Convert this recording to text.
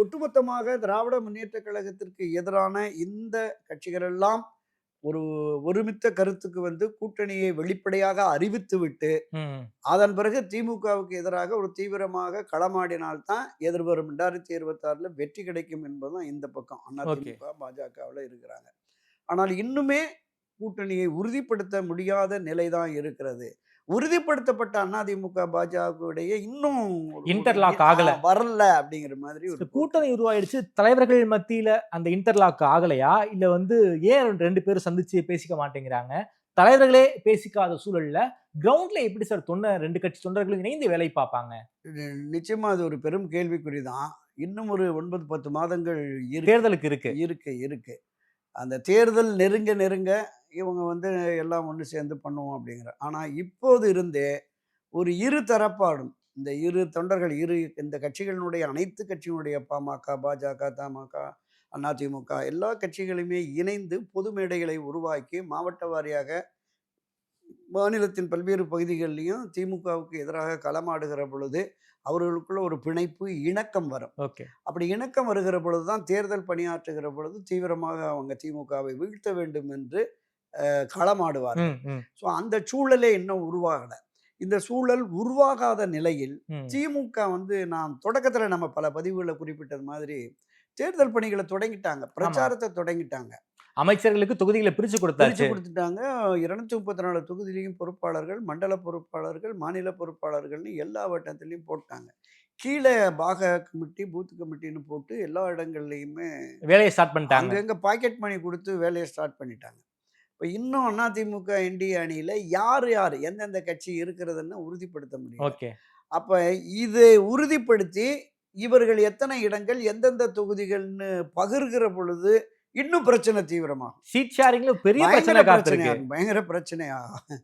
ஒட்டுமொத்தமாக திராவிட முன்னேற்றக் கழகத்திற்கு எதிரான இந்த கட்சிகள் எல்லாம் ஒரு ஒருமித்த கருத்துக்கு வந்து கூட்டணியை வெளிப்படையாக அறிவித்துவிட்டு, ம். அதன் பிறகு திமுகவுக்கு எதிராக ஒரு தீவிரமாக களமாடினால் தான் எதிர்வரும் 2026ல வெற்றி கிடைக்கும் என்பதுதான் இந்த பக்கம். ஓகே. அதிமுக, பாஜகவுல இருக்கிறாங்க. ஆனால் இன்னுமே கூட்டணியை உறுதிப்படுத்த முடியாத நிலை தான் இருக்கிறது. உறுதிப்படுத்தப்பட்ட அதிமுக, பாஜக இடையே இன்னும் ஒரு ஒரு இன்டர்லாக் ஆகல. வரல அப்படிங்கிற மாதிரி ஒரு போக்கு. கூட்டணி உருவாயிடுச்சு. தலைவர்கள் மத்தியில அந்த இன்டர்லாக் ஆகலையா? இல்ல வந்து ஏன் 2 பேரும் சந்திச்சு பேசிக்க மாட்டேங்கிறாங்க? தலைவர்களே பேசிக்காத சூழல்ல, கிரவுண்ட்ல எப்படி சார் 2 கட்சி தொண்டர்களும் இணைந்து வேலை பார்ப்பாங்க? இது நிச்சயமா அது ஒரு பெரும் கேள்விக்குறி தான். இன்னும் ஒரு 9, 10 மாதங்கள் இருக்கு தேர்தலுக்கு இருக்கு. இருக்கு இருக்கு. அந்த தேர்தல் நெருங்க நெருங்க இவங்க வந்து எல்லாம் ஒண்ணு சேர்ந்து பண்ணுவோம் அப்படிங்கிற. ஆனா இப்போது இருந்தே ஒரு இரு தரப்பாடும் இந்த இரு தொண்டர்கள் இந்த கட்சிகளினுடைய அனைத்து கட்சியினுடைய பாமக, பாஜக, தமாக, அதிமுக எல்லா கட்சிகளுமே இணைந்து பொது மேடைகளை உருவாக்கி மாவட்ட வாரியாக மாநிலத்தின் பல்வேறு பகுதிகள்லயும் திமுகவுக்கு எதிராக களமாடுகிற பொழுது, அவர்களுக்குள்ள ஒரு பிணைப்பு, இணக்கம் வரும். ஓகே. அப்படி இணக்கம் வருகிற பொழுது தான் தேர்தல் பணியாற்றுகிற பொழுது தீவிரமாக அவங்க திமுகவை வீழ்த்த வேண்டும் என்று களமாடுவார்கள். ம், ம், ஸோ அந்த சூழலே இன்னும் உருவாகல. இந்த சூழல் உருவாகாத நிலையில் ம். திமுக வந்து நாம் தொடக்கத்தில நம்ம பல பதிவுகள்ல குறிப்பிட்டது மாதிரி, தேர்தல் பணிகள தொடங்கிட்டாங்க. ஆமா. பிரச்சாரத்த தொடங்கிட்டாங்க. அமைச்சர்களுக்கு தொகுதிகள பிரிச்சு பிரிச்சு குடுத்தாச்சு. குடுத்துட்டாங்க. 234 தொகுதியிலயும் பொறுப்பாளர்கள், மண்டல பொறுப்பாளர்கள், மாநில பொறுப்பாளர்கள்ன்னு எல்லா வட்டத்திலயும் போட்டாங்க. கீழ பாக கமிட்டி, பூத் கமிட்டின்னு போட்டு எல்லா இடங்கள்லயுமே வேலைய ஸ்டார்ட் பண்ணிட்டாங்க. அங்கங்க பாக்கெட் மணி குடுத்து வேலைய ஸ்டார்ட் பண்ணிட்டாங்க. இப்ப இன்னும் அதிமுக, என்டிஏ அணியில யார் யார் எந்தெந்த கட்சி இருக்கிறதுன்னு உறுதிப்படுத்த முடியல. ஓகே. அப்ப இதை உறுதிப்படுத்தி இவர்கள் எத்தனை இடங்கள், எந்தெந்த தொகுதிகள்னு பகிர்கிற பொழுது இன்னும் பிரச்சனை தீவிரமாகும். சீட் ஷேரிங்ல பெரிய பயங்கர பிரச்சனை காத்திருக்கு. பிரச்சனையாகும். பயங்கர பிரச்சனையாகும்.